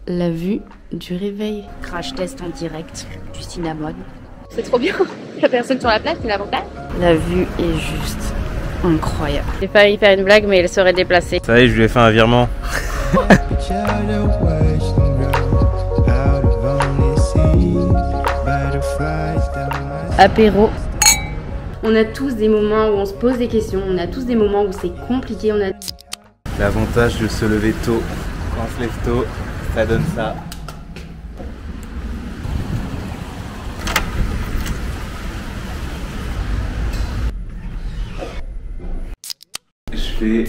la vue du réveil. Crash test en direct du cinnamon. C'est trop bien. La personne sur la place, c'est l'avantage. La vue est juste incroyable. J'ai failli faire une blague, mais elle serait déplacée. Ça y est, je lui ai fait un virement. Apéro. On a tous des moments où on se pose des questions, on a tous des moments où c'est compliqué, on a... L'avantage de se lever tôt, quand on se lève tôt, ça donne ça. Je vais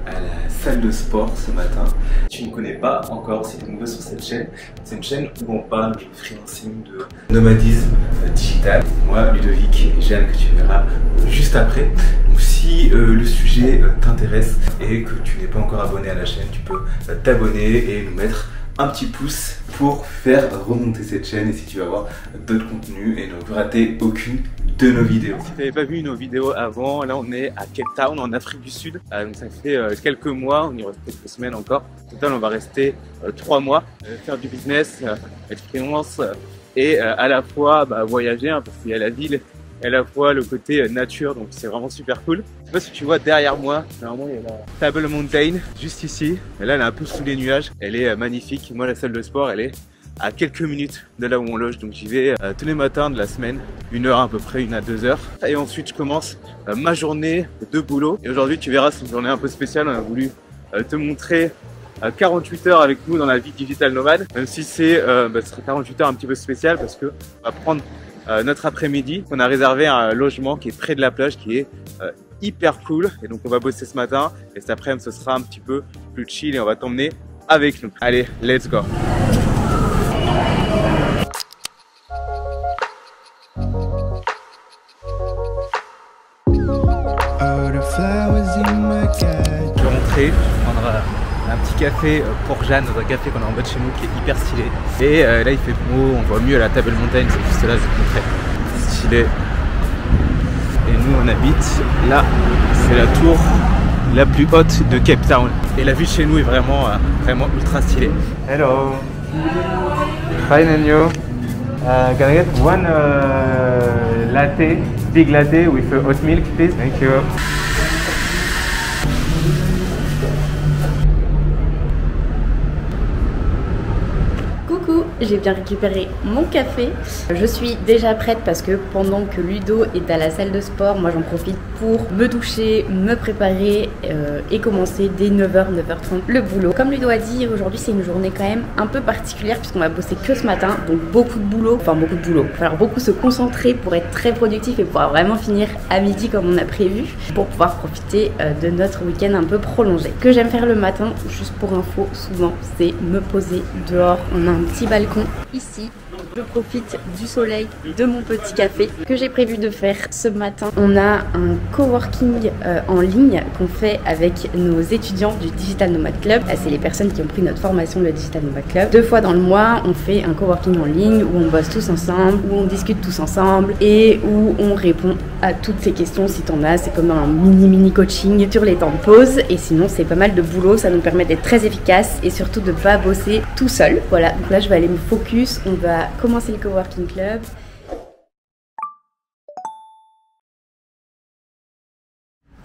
à la salle de sport ce matin. Si tu ne me connais pas encore, si tu es nouveau sur cette chaîne, c'est une chaîne où on parle de freelancing, de nomadisme digital. Moi, Ludovic et Jeanne, que tu verras juste après. Donc si le sujet t'intéresse et que tu n'es pas encore abonné à la chaîne, tu peux t'abonner et nous mettre un petit pouce pour faire remonter cette chaîne, et si tu vas voir d'autres contenus et ne rater aucune de nos vidéos. Si tu n'avais pas vu nos vidéos avant, là on est à Cape Town en Afrique du Sud. Donc ça fait quelques mois, on y reste quelques semaines encore. Au total on va rester 3 mois, faire du business, être freelance et à la fois voyager, hein, parce qu'il y a la ville et à la fois le côté nature, donc c'est vraiment super cool. Je sais pas si tu vois derrière moi, normalement il y a la Table Mountain juste ici, et là elle est un peu sous les nuages, elle est magnifique. Moi la salle de sport elle est à quelques minutes de là où on loge, donc j'y vais tous les matins de la semaine, 1 heure à peu près, 1 à 2 heures, et ensuite je commence ma journée de boulot. Et aujourd'hui tu verras, c'est une journée un peu spéciale, on a voulu te montrer 48 heures avec nous dans la vie digital nomade, même si c'est ce serait 48 heures un petit peu spécial parce que on va prendre notre après-midi. On a réservé un logement qui est près de la plage, qui est hyper cool, et donc on va bosser ce matin et cet après-midi ce sera un petit peu plus chill et on va t'emmener avec nous. Allez, let's go. Je vais rentrer, prendre un petit café pour Jeanne dans un café qu'on a en bas de chez nous qui est hyper stylé. Et là il fait beau, on voit mieux à la Table Mountain, c'est juste là, je vais te montrer. C'est stylé. Et nous on habite là, c'est la tour la plus haute de Cape Town. Et la vue de chez nous est vraiment ultra stylée. Hello. Fine and you? Can I get one latte, big latte with hot milk please? Thank you. J'ai bien récupéré mon café. Je suis déjà prête parce que pendant que Ludo est à la salle de sport, moi j'en profite pour me doucher, me préparer et commencer dès 9h, 9h30 le boulot. Comme Ludo a dit, aujourd'hui c'est une journée quand même un peu particulière puisqu'on va bosser que ce matin, donc beaucoup de boulot. Enfin beaucoup de boulot. Il va falloir beaucoup se concentrer pour être très productif et pouvoir vraiment finir à midi comme on a prévu pour pouvoir profiter de notre week-end un peu prolongé. Ce que j'aime faire le matin, juste pour info, souvent c'est me poser dehors. On a un petit balcon ici, je profite du soleil, de mon petit café que j'ai prévu de faire ce matin. On a un coworking en ligne qu'on fait avec nos étudiants du Digital Nomad Club. C'est les personnes qui ont pris notre formation le Digital Nomad Club. 2 fois dans le mois, on fait un coworking en ligne où on bosse tous ensemble, où on discute tous ensemble et où on répond à toutes ces questions si t'en as. C'est comme un mini coaching sur les temps de pause, et sinon c'est pas mal de boulot, ça nous permet d'être très efficace et surtout de pas bosser tout seul. Voilà, donc là je vais aller me focus, on va commencer le coworking club.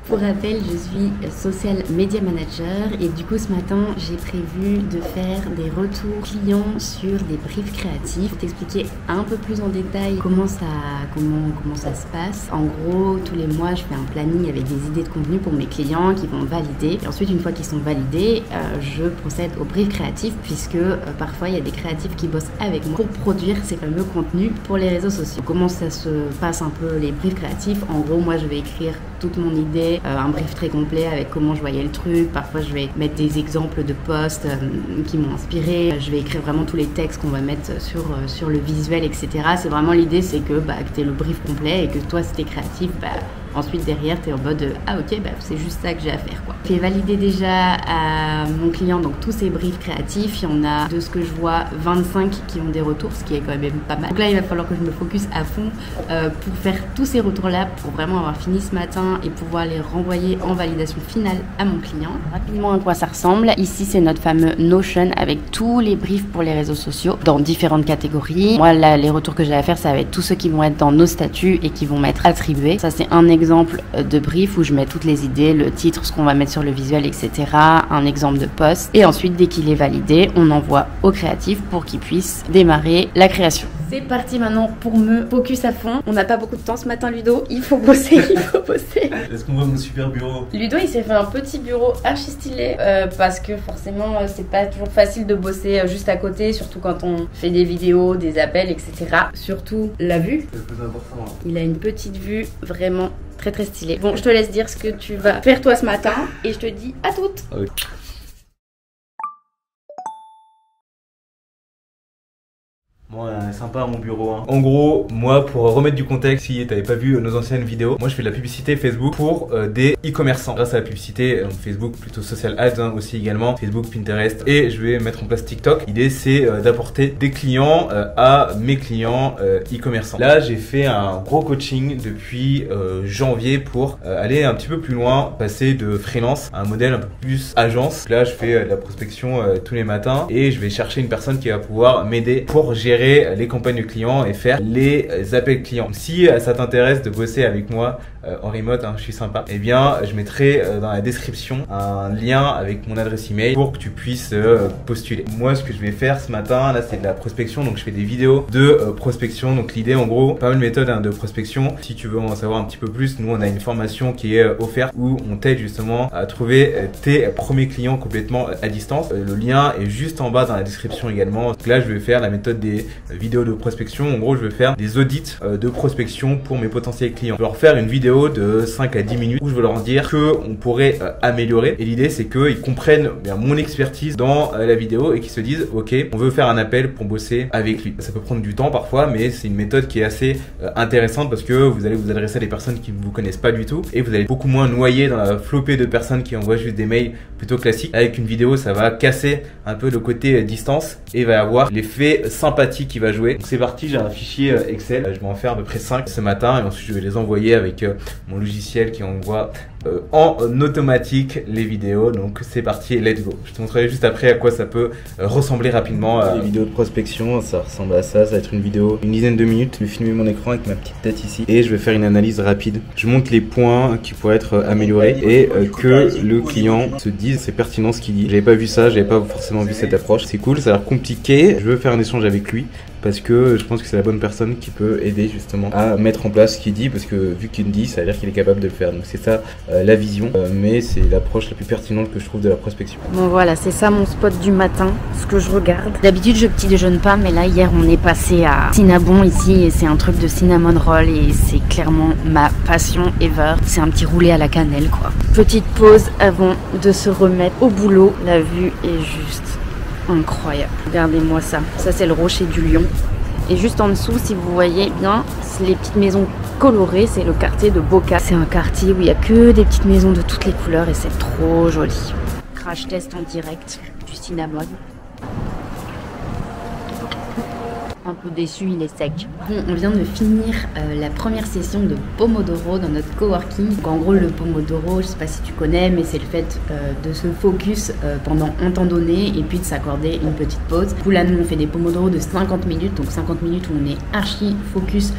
Pour rappel, je suis social media manager et du coup ce matin j'ai prévu de faire des retours clients sur des briefs créatifs, t'expliquer un peu plus en détail comment ça se passe. En gros, tous les mois je fais un planning avec des idées de contenu pour mes clients qui vont valider, et ensuite une fois qu'ils sont validés, je procède au brief créatif puisque parfois il y a des créatifs qui bossent avec moi pour produire ces fameux contenus pour les réseaux sociaux. Comment ça se passe un peu les briefs créatifs? En gros, moi je vais écrire toute mon idée, un brief très complet avec comment je voyais le truc. Parfois je vais mettre des exemples de posts qui m'ont inspiré. Je vais écrire vraiment tous les textes qu'on va mettre sur le visuel, etc. C'est vraiment l'idée, c'est que tu aies le brief complet et que toi si t'es créatif, Ensuite derrière tu es en mode ah ok bah, c'est juste ça que j'ai à faire quoi. J'ai validé déjà à mon client donc tous ses briefs créatifs, il y en a de ce que je vois 25 qui ont des retours, ce qui est quand même pas mal. Donc là il va falloir que je me focus à fond pour faire tous ces retours là pour vraiment avoir fini ce matin et pouvoir les renvoyer en validation finale à mon client. Rapidement à quoi ça ressemble, ici c'est notre fameux Notion avec tous les briefs pour les réseaux sociaux dans différentes catégories. Moi là les retours que j'ai à faire ça va être tous ceux qui vont être dans nos statuts et qui vont m'être attribués. Ça c'est un exemple de brief où je mets toutes les idées, le titre, ce qu'on va mettre sur le visuel, etc. Un exemple de post. Et ensuite, dès qu'il est validé, on envoie au créatif pour qu'il puisse démarrer la création. C'est parti maintenant pour me focus à fond. On n'a pas beaucoup de temps ce matin, Ludo. Il faut bosser, il faut bosser. Est-ce qu'on voit mon super bureau? Ludo, il s'est fait un petit bureau archi stylé parce que forcément, c'est pas toujours facile de bosser juste à côté, surtout quand on fait des vidéos, des appels, etc. Surtout la vue. C'est le plus important. Il a une petite vue vraiment très très stylée. Bon, je te laisse dire ce que tu vas faire toi ce matin et je te dis à toutes. Okay. Bon, sympa mon bureau hein. En gros, moi pour remettre du contexte, si t'avais pas vu nos anciennes vidéos, moi je fais de la publicité Facebook pour des e-commerçants. Grâce à la publicité, Facebook plutôt social ads hein, aussi également, Facebook, Pinterest et je vais mettre en place TikTok. L'idée c'est d'apporter des clients à mes clients e-commerçants. Là j'ai fait un gros coaching depuis janvier pour aller un petit peu plus loin, passer de freelance à un modèle un peu plus agence. Là je fais de la prospection tous les matins et je vais chercher une personne qui va pouvoir m'aider pour gérer les campagnes de clients et faire les appels clients. Si ça t'intéresse de bosser avec moi en remote, hein, je suis sympa, et eh bien je mettrai dans la description un lien avec mon adresse email pour que tu puisses postuler. Moi ce que je vais faire ce matin là c'est de la prospection, donc je fais des vidéos de prospection. Donc l'idée en gros, pas mal de méthodes hein, de prospection. Si tu veux en savoir un petit peu plus, nous on a une formation qui est offerte où on t'aide justement à trouver tes premiers clients complètement à distance. Le lien est juste en bas dans la description également. Donc là je vais faire la méthode des vidéos de prospection. En gros je vais faire des audits de prospection pour mes potentiels clients. Je vais leur faire une vidéo de 5 à 10 minutes où je vais leur dire que on pourrait améliorer, et l'idée c'est qu'ils comprennent bien mon expertise dans la vidéo et qu'ils se disent ok on veut faire un appel pour bosser avec lui. Ça peut prendre du temps parfois mais c'est une méthode qui est assez intéressante parce que vous allez vous adresser à des personnes qui ne vous connaissent pas du tout et vous allez beaucoup moins noyer dans la flopée de personnes qui envoient juste des mails plutôt classiques. Avec une vidéo ça va casser un peu le côté distance et va avoir l'effet sympathique qui va jouer. Donc c'est parti, j'ai un fichier Excel, je vais en faire à peu près 5 ce matin et ensuite je vais les envoyer avec mon logiciel qui envoie en automatique les vidéos. Donc c'est parti, let's go. Je te montrerai juste après à quoi ça peut ressembler rapidement. Les vidéos de prospection, ça ressemble à ça. Ça va être une vidéo une dizaine de minutes. Je vais filmer mon écran avec ma petite tête ici et je vais faire une analyse rapide. Je montre les points qui pourraient être améliorés et que le client se dise c'est pertinent ce qu'il dit. J'avais pas vu ça, j'avais pas forcément vu cette approche. C'est cool, ça a l'air compliqué. Je veux faire un échange avec lui parce que je pense que c'est la bonne personne qui peut aider justement à mettre en place ce qu'il dit, parce que vu qu'il me dit, ça veut dire qu'il est capable de le faire. Donc c'est ça la vision, mais c'est l'approche la plus pertinente que je trouve de la prospection. Bon voilà, c'est ça mon spot du matin, ce que je regarde. D'habitude je petit déjeune pas, mais là hier on est passé à Cinnabon ici et c'est un truc de cinnamon roll et c'est clairement ma passion ever. C'est un petit roulé à la cannelle quoi. Petite pause avant de se remettre au boulot. La vue est juste incroyable. Regardez-moi ça. Ça c'est le rocher du Lion. Et juste en dessous, si vous voyez bien, les petites maisons colorées, c'est le quartier de Boca. C'est un quartier où il n'y a que des petites maisons de toutes les couleurs et c'est trop joli. Crash test en direct du Cinnamon. Un peu déçu, il est sec. Bon, on vient de finir la première session de Pomodoro dans notre coworking. Donc en gros, le Pomodoro, je sais pas si tu connais, mais c'est le fait de se focus pendant un temps donné et puis de s'accorder une petite pause. Du coup, là, nous, on fait des Pomodoro de 50 minutes, donc 50 minutes où on est archi focus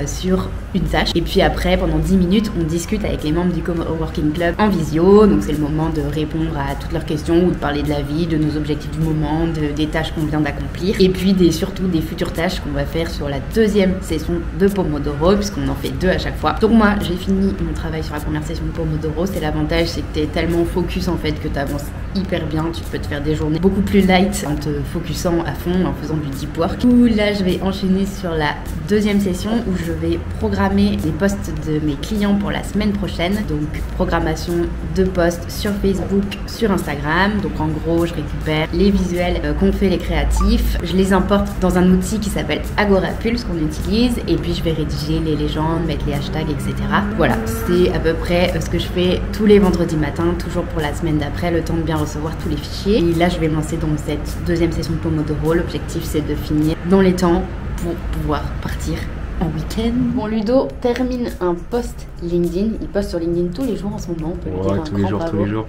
sur une tâche. Et puis après, pendant 10 minutes, on discute avec les membres du Coworking Club en visio. Donc c'est le moment de répondre à toutes leurs questions ou de parler de la vie, de nos objectifs du moment, des tâches qu'on vient d'accomplir. Et puis surtout des futures tâches qu'on va faire sur la deuxième session de Pomodoro, puisqu'on en fait 2 à chaque fois. Donc moi, j'ai fini mon travail sur la première session de Pomodoro. C'est l'avantage, c'est que tu es tellement focus en fait que tu avances hyper bien. Tu peux te faire des journées beaucoup plus light en te focusant à fond, en faisant du deep work. Là, je vais enchaîner sur la deuxième session où où je vais programmer les posts de mes clients pour la semaine prochaine. Donc programmation de posts sur Facebook, sur Instagram. Donc en gros, je récupère les visuels qu'ont fait les créatifs, je les importe dans un outil qui s'appelle Agorapulse qu'on utilise, et puis je vais rédiger les légendes, mettre les hashtags, etc. Voilà, c'est à peu près ce que je fais tous les vendredis matins, toujours pour la semaine d'après, le temps de bien recevoir tous les fichiers. Et là, je vais me lancer dans cette deuxième session de Pomodoro. L'objectif, c'est de finir dans les temps pour pouvoir partir en week-end. Bon, Ludo termine un post LinkedIn. Il poste sur LinkedIn tous les jours en ce moment. On peut lui dire un grand bravo. Tous les jours.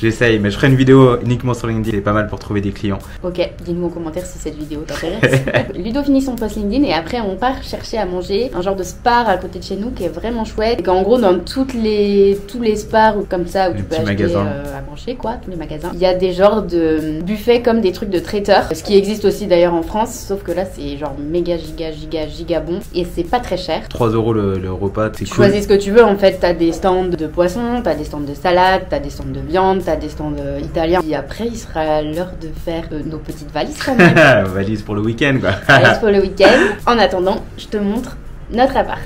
J'essaye, mais je ferai une vidéo uniquement sur LinkedIn. C'est pas mal pour trouver des clients. Ok, dis-nous en commentaire si cette vidéo t'intéresse. Ludo finit son post LinkedIn et après on part chercher à manger un genre de spar à côté de chez nous qui est vraiment chouette. Et qu'en gros, dans tous les spars ou comme ça où tu peux acheter à manger, quoi, tous les magasins, il y a des genres de buffets comme des trucs de traiteur. Ce qui existe aussi d'ailleurs en France, sauf que là c'est genre méga giga bon et c'est pas très cher. 3 € le repas, c'est cool. Choisis ce que tu veux en fait, t'as des stands de poisson, t'as des stands de salade, t'as des stands de viande, t'as des stands italiens. Et après il sera l'heure de faire nos petites valises quand même. Valises pour le week-end quoi. Valises pour le week-end. En attendant, je te montre notre appart.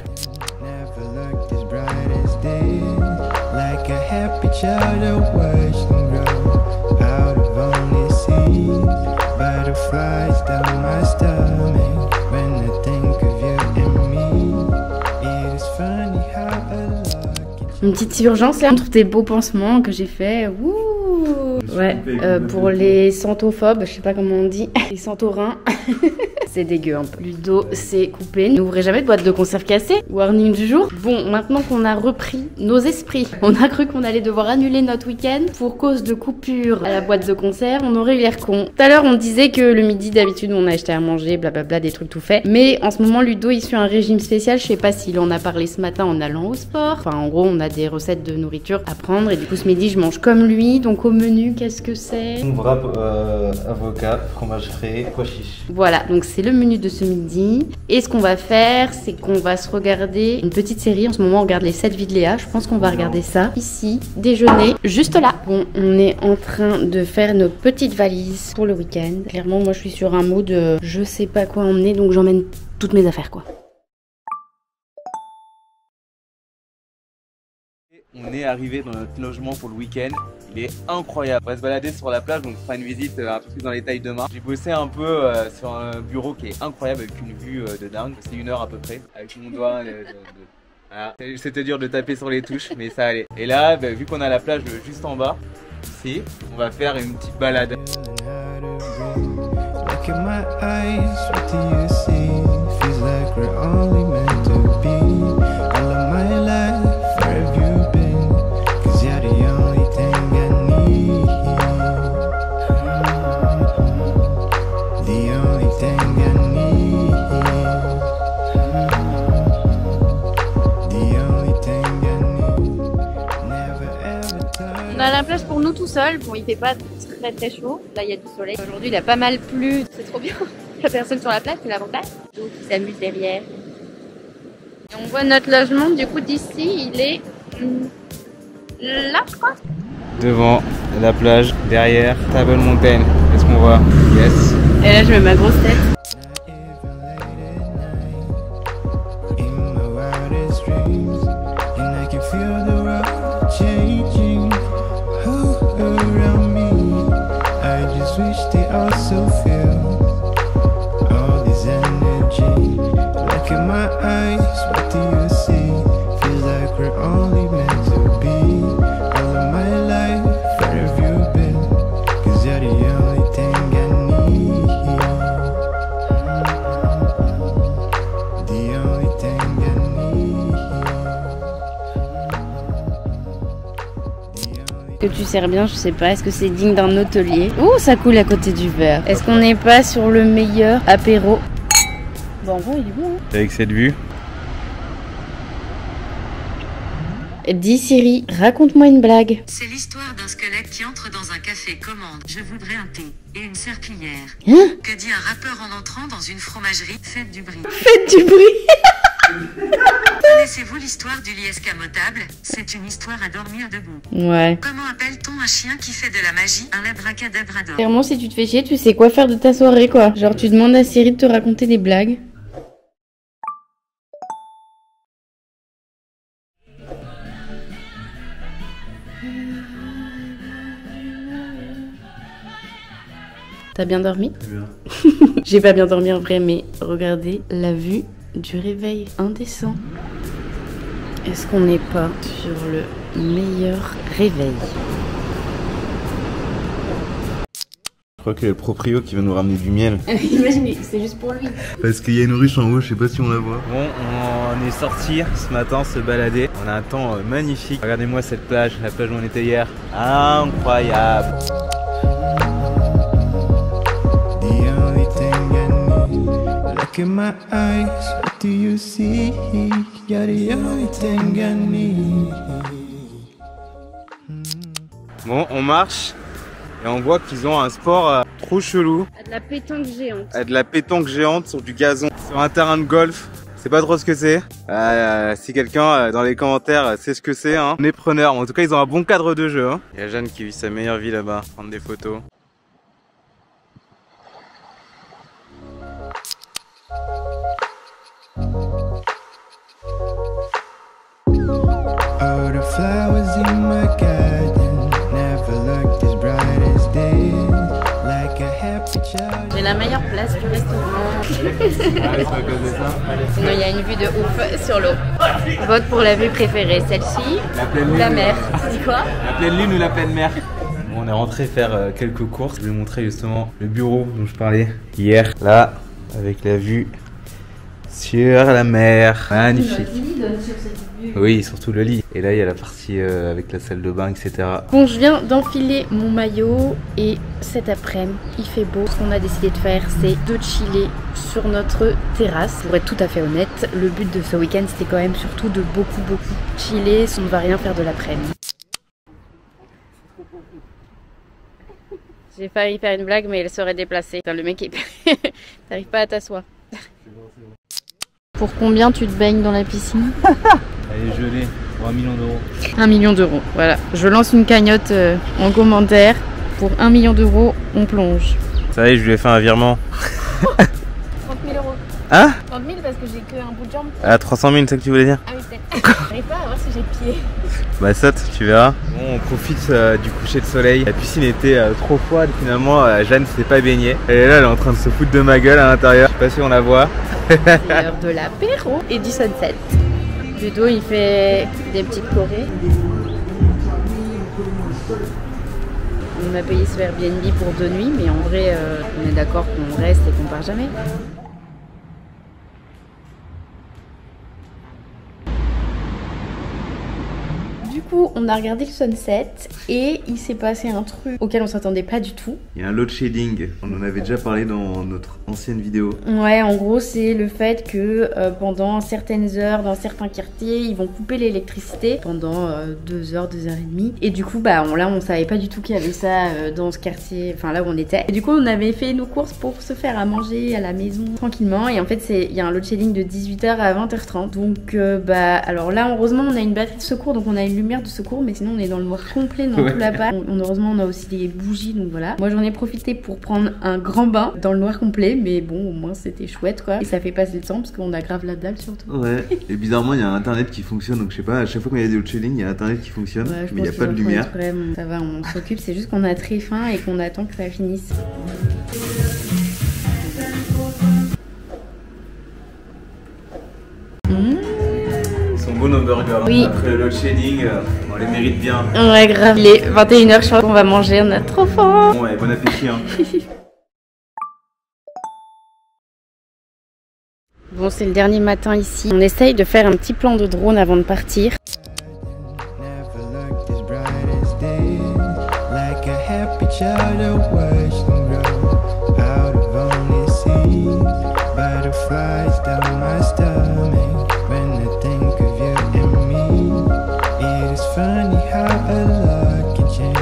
Une petite urgence là entre tes beaux pansements que j'ai fait. Ouh. Ouais, pour les santophobes, je sais pas comment on dit, les santorins. C'est dégueu un peu. Ludo s'est coupé. N'ouvrez jamais de boîte de conserve cassée. Warning du jour. Bon, maintenant qu'on a repris nos esprits, on a cru qu'on allait devoir annuler notre week-end pour cause de coupure à la boîte de conserve. On aurait eu l'air con. Tout à l'heure, on disait que le midi, d'habitude, on a acheté à manger, blablabla, des trucs tout faits. Mais en ce moment, Ludo, il suit un régime spécial. Je sais pas s'il en a parlé ce matin en allant au sport. Enfin, en gros, on a des recettes de nourriture à prendre. Et du coup, ce midi, je mange comme lui. Donc, au menu, qu'est-ce que c'est? On wrap avocat, fromage frais, pois chiches. Voilà, donc c'est le menu de ce midi. Et ce qu'on va faire, c'est qu'on va se regarder une petite série. En ce moment, on regarde les 7 vies de Léa. Je pense qu'on va regarder ça ici, déjeuner, juste là. Bon, on est en train de faire nos petites valises pour le week-end. Clairement, moi, je suis sur un mode je sais pas quoi emmener, donc j'emmène toutes mes affaires, quoi. On est arrivé dans notre logement pour le week-end. Il est incroyable. On va se balader sur la plage, donc on fera une visite un peu plus dans les détails demain. J'ai bossé un peu sur un bureau qui est incroyable avec une vue de dingue. C'est 1 heure à peu près, avec mon doigt. Voilà. C'était dur de taper sur les touches, mais ça allait. Et là, vu qu'on a la plage juste en bas, ici, on va faire une petite balade. On a la place pour nous tout seuls. Bon, il fait pas très chaud. Là, il y a du soleil. Aujourd'hui, il a pas mal plu. C'est trop bien. Il y a personne sur la place, c'est l'avantage. Donc, il s'amuse derrière. Et on voit notre logement. Du coup, d'ici, il est là, je crois. Devant la plage, derrière Table Mountain. Est-ce qu'on voit? Yes. Et là, je mets ma grosse tête. Que tu sers bien, je sais pas, est-ce que c'est digne d'un hôtelier? Ouh, ça coule à côté du verre. Est-ce qu'on n'est pas sur le meilleur apéro? Bon, en vrai, il est bon, hein. Avec cette vue. Dis Siri, raconte-moi une blague. C'est l'histoire d'un squelette qui entre dans un café, commande « Je voudrais un thé et une serpillière ». Hein? Que dit un rappeur en entrant dans une fromagerie? Faites du bruit. Faites du bruit. Connaissez-vous l'histoire du lit escamotable? C'est une histoire à dormir debout. Ouais. Comment appelle-t-on un chien qui fait de la magie? Un abracadabrador. Clairement, si tu te fais chier, tu sais quoi faire de ta soirée, quoi. Genre, tu demandes à Siri de te raconter des blagues. T'as bien dormi? Très bien. J'ai pas bien dormi en vrai, mais regardez la vue du réveil indécent. Est-ce qu'on n'est pas sur le meilleur réveil? Je crois qu'il y a le proprio qui va nous ramener du miel. Imagine, c'est juste pour lui. Parce qu'il y a une ruche en haut, je sais pas si on la voit. Bon, on est sorti ce matin se balader. On a un temps magnifique. Regardez-moi cette plage, la plage où on était hier. Incroyable. Look in my eyes, what do you see? You're the only thing I need. Bon, on marche et on voit qu'ils ont un sport trop chelou. De la pétanque géante. De la pétanque géante sur du gazon, sur un terrain de golf. C'est pas trop ce que c'est. Si quelqu'un dans les commentaires sait ce que c'est, hein, on est preneur. En tout cas, ils ont un bon cadre de jeu. Hein. Il y a Jeanne qui vit sa meilleure vie là-bas, prendre des photos. All the flowers in my garden never looked as bright as this. Like a happy child. J'ai la meilleure place du restaurant. C'est à cause de ça. Sinon, il y a une vue de ouf sur l'eau. Vote pour la vue préférée, celle-ci ou la mer. Tu dis quoi? La pleine lune ou la pleine mer? Bon, on est rentré faire quelques courses. Je vais vous montrer justement le bureau dont je parlais hier. Là, avec la vue sur la mer. Magnifique. Oui, surtout le lit. Et là, il y a la partie avec la salle de bain, etc. Bon, je viens d'enfiler mon maillot et cet après-midi, il fait beau. Ce qu'on a décidé de faire, c'est de chiller sur notre terrasse. Pour être tout à fait honnête, le but de ce week-end, c'était quand même surtout de beaucoup chiller. On ne va rien faire de l'après-midi. J'ai failli faire une blague, mais elle serait déplacée. Putain, le mec est... T'arrives pas à t'asseoir. Pour combien tu te baignes dans la piscine? Elle est gelée pour 1 million d'euros. 1 million d'euros, voilà. Je lance une cagnotte en commentaire. Pour 1 million d'euros, on plonge. Ça y est, je lui ai fait un virement. 30 000 euros. Hein? 30 000 parce que j'ai que un bout de jambe. Ah, 300 000, c'est ça que tu voulais dire? Ah oui, peut-être. J'arrive pas à voir si j'ai pied. Bah saute, tu verras. Bon, on profite du coucher de soleil. La piscine était trop froide, finalement Jeanne s'est pas baignée. Elle est là, elle est en train de se foutre de ma gueule à l'intérieur. Je sais pas si on la voit. C'est l'heure de l'apéro et du sunset. Ludo, il fait des petites chorés. On a payé ce Airbnb pour 2 nuits, mais en vrai, on est d'accord qu'on reste et qu'on part jamais. Du coup, on a regardé le sunset et il s'est passé un truc auquel on s'attendait pas du tout. Il y a un load shedding, on en avait déjà parlé dans notre ancienne vidéo. Ouais, en gros, c'est le fait que pendant certaines heures, dans certains quartiers, ils vont couper l'électricité pendant 2 heures, 2 heures et demie. Et du coup, bah là, on savait pas du tout qu'il y avait ça dans ce quartier, enfin là où on était. Et du coup, on avait fait nos courses pour se faire à manger à la maison tranquillement. Et en fait, il y a un load shedding de 18h à 20h30. Donc, bah, alors là, heureusement, on a une batterie de secours, donc on a une lumière de secours, mais sinon, on est dans le noir complet dans tout l'appart. Heureusement, on a aussi des bougies, donc voilà. Moi, j'en ai profité pour prendre un grand bain dans le noir complet, mais bon, au moins, c'était chouette, quoi. Et ça fait passer le temps parce qu'on a grave la dalle surtout. Ouais, et bizarrement, il y a internet qui fonctionne, donc je sais pas, à chaque fois qu'il y a des load shedding, il y a internet qui fonctionne, Ouais, mais il n'y a pas de lumière. Ça va, on s'occupe, c'est juste qu'on a très faim et qu'on attend que ça finisse. Ils sont beaux nos burgers. Oui. Après le load shedding, on les mérite bien. Ouais, grave. Il est 21h, je crois qu'on va manger, on a trop faim. Bon, ouais, bon appétit, hein. Bon, c'est le dernier matin ici. On essaye de faire un petit plan de drone avant de partir. Never looked as bright as this. Like a happy child I watched them grow out of only sea. Butterflies down my stomach when I think of you and me. It is funny how a lot can change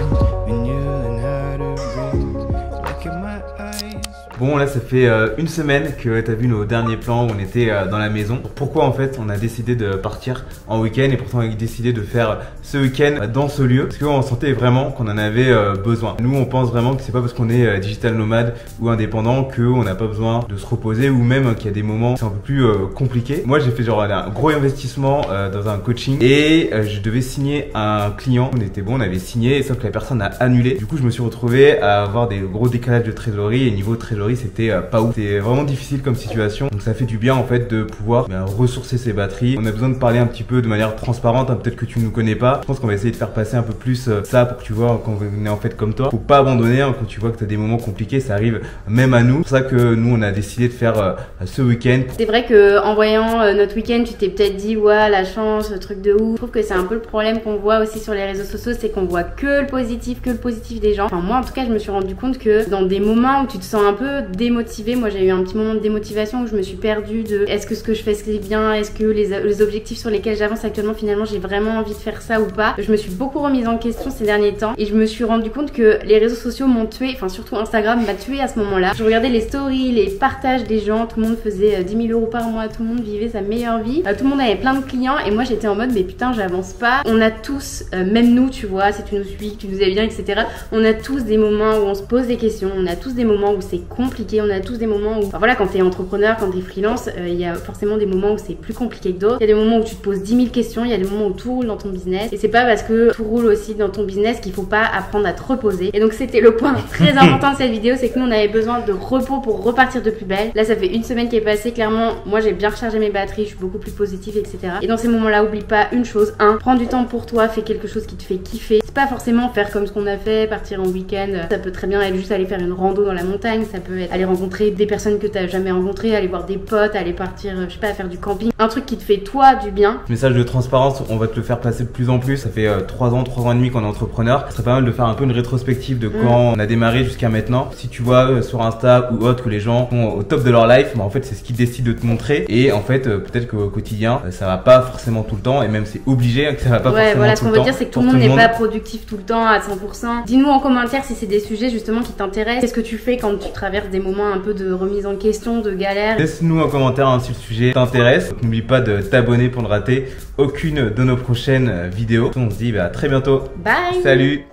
when you learn how to breathe. Look at my eyes. Bon, là ça fait une semaine que tu as vu nos derniers plans où on était dans la maison. Pourquoi en fait on a décidé de partir en week-end et pourtant on a décidé de faire ce week-end dans ce lieu? Parce qu'on sentait vraiment qu'on en avait besoin. Nous on pense vraiment que c'est pas parce qu'on est digital nomade ou indépendant qu'on n'a pas besoin de se reposer ou même qu'il y a des moments où c'est un peu plus compliqué. Moi j'ai fait genre un gros investissement dans un coaching et je devais signer un client. On était bon, on avait signé sauf que la personne a annulé. Du coup je me suis retrouvé à avoir des gros décalages de trésorerie et niveau trésorerie c'était pas ouf. C'est vraiment difficile comme situation. Donc ça fait du bien en fait de pouvoir ressourcer ses batteries. On a besoin de parler un petit peu de manière transparente, hein. Peut-être que tu ne nous connais pas. Je pense qu'on va essayer de faire passer un peu plus ça pour que tu vois quand on est en fait comme toi. Faut pas abandonner hein, quand tu vois que tu as des moments compliqués, ça arrive même à nous. C'est pour ça que nous on a décidé de faire ce week-end. C'est vrai que en voyant notre week-end, tu t'es peut-être dit ouais la chance, le truc de ouf. Je trouve que c'est un peu le problème qu'on voit aussi sur les réseaux sociaux, c'est qu'on voit que le positif des gens. Enfin moi en tout cas je me suis rendu compte que dans des moments où tu te sens un peu démotivé, moi j'ai eu un petit moment de démotivation où je me suis perdue de est-ce que ce que je fais c'est bien, est-ce que les objectifs sur lesquels j'avance actuellement finalement j'ai vraiment envie de faire ça ou pas. Je me suis beaucoup remise en question ces derniers temps et je me suis rendu compte que les réseaux sociaux m'ont tué, enfin surtout Instagram m'a tué à ce moment-là. Je regardais les stories, les partages des gens, tout le monde faisait 10 000 € par mois, tout le monde vivait sa meilleure vie, tout le monde avait plein de clients et moi j'étais en mode mais putain j'avance pas. On a tous, même nous tu vois, si tu nous suis, que tu nous aimes bien etc, on a tous des moments où on se pose des questions, on a tous des moments où c'est compliqué, on a tous des moments où, enfin voilà, quand t'es entrepreneur, quand t'es freelance, il y a forcément des moments où c'est plus compliqué que d'autres. Il y a des moments où tu te poses 10 000 questions, il y a des moments où tout roule dans ton business et c'est pas parce que tout roule aussi dans ton business qu'il faut pas apprendre à te reposer. Et donc c'était le point très important de cette vidéo, c'est que nous on avait besoin de repos pour repartir de plus belle. Là ça fait une semaine qui est passée, clairement moi j'ai bien rechargé mes batteries, je suis beaucoup plus positive etc. Et dans ces moments là oublie pas une chose, prends du temps pour toi, fais quelque chose qui te fait kiffer. C'est pas forcément faire comme ce qu'on a fait, partir en week-end, ça peut très bien être juste aller faire une rando dans la montagne, ça peut être aller rencontrer des personnes que t'as jamais rencontrées, aller voir des potes, aller partir, je sais pas, faire du camping, un truc qui te fait toi du bien. Message de transparence, on va te le faire passer de plus en plus, ça fait 3 ans et demi qu'on est entrepreneur. Ce serait pas mal de faire un peu une rétrospective de quand on a démarré jusqu'à maintenant. Si tu vois sur Insta ou autre que les gens sont au top de leur life, en fait c'est ce qu'ils décident de te montrer et en fait peut-être qu'au quotidien ça va pas forcément tout le temps et même c'est obligé que ça va pas forcément voilà, tout le temps. ce qu'on veut dire c'est que tout le monde n'est pas productif tout le temps à 100%. Dis-nous en commentaire si c'est des sujets justement qui t'intéressent. Qu'est-ce que tu fais quand tu traverses des moments un peu de remise en question, de galère? Laisse-nous en commentaire si le sujet t'intéresse. N'oublie pas de t'abonner pour ne rater aucune de nos prochaines vidéos. On se dit à très bientôt. Bye. Salut.